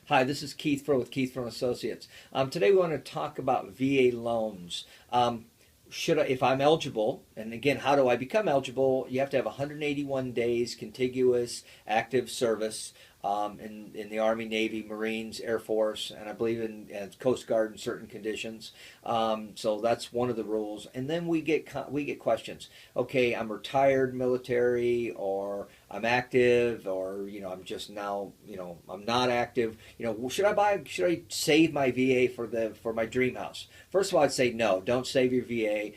Hi, this is Keith Furrow with Keith Furrow Associates. Today we want to talk about VA loans. If I'm eligible, and again, how do I become eligible? You have to have 181 days contiguous active service in the Army, Navy, Marines, Air Force, and I believe in Coast Guard in certain conditions. So that's one of the rules. And then we get questions. Okay, I'm retired military, or I'm active, or I'm just now I'm not active. Should I save my VA for my dream house? First of all, I'd say no. Don't save your VA.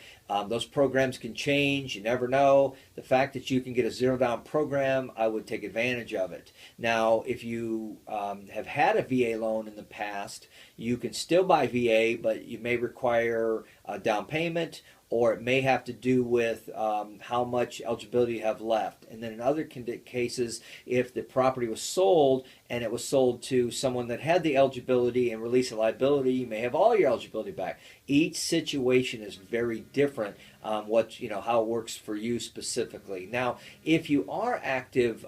Those programs can change. You never know. The fact that you can get a zero down program, I would take advantage of it. Now, if you have had a VA loan in the past, you can still buy VA, but you may require a down payment, or it may have to do with how much eligibility you have left. And then in other cases, if the property was sold and it was sold to someone that had the eligibility and release of liability, you may have all your eligibility back. Each situation is very different. How it works for you specifically. Now, if you are active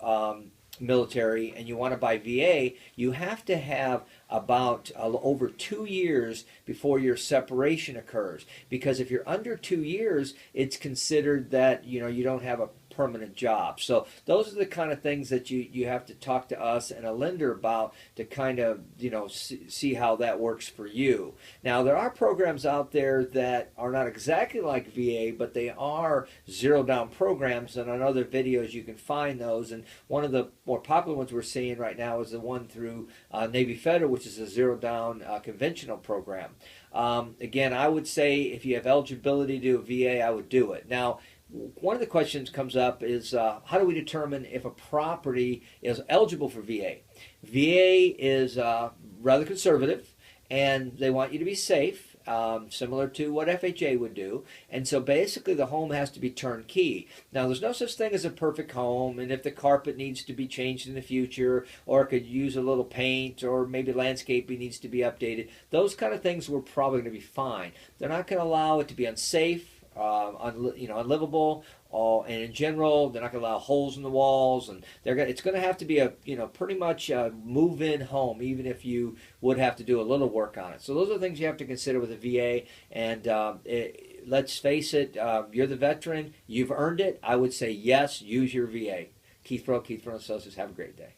military and you want to buy VA, you have to have about over 2 years before your separation occurs. Because if you're under 2 years, it's considered that you don't have a permanent job. So those are the kind of things that you have to talk to us and a lender about to kind of see how that works for you. Now, there are programs out there that are not exactly like VA, but they are zero down programs, and on other videos you can find those. And one of the more popular ones we're seeing right now is the one through Navy Federal, which is a zero down conventional program. Again, I would say if you have eligibility to do a VA, I would do it. Now, one of the questions comes up is how do we determine if a property is eligible for VA? VA is rather conservative, and they want you to be safe, similar to what FHA would do. And so basically the home has to be turnkey. Now, there's no such thing as a perfect home, and if the carpet needs to be changed in the future, or it could use a little paint, or maybe landscaping needs to be updated, those kind of things were probably going to be fine. They're not going to allow it to be unsafe, unlivable, and in general, they're not going to allow holes in the walls, and it's going to have to be a pretty much a move-in home, even if you would have to do a little work on it. So those are the things you have to consider with a VA. And let's face it, you're the veteran, you've earned it. I would say yes, use your VA. Keith Furrow, Keith Furrow Associates. Have a great day.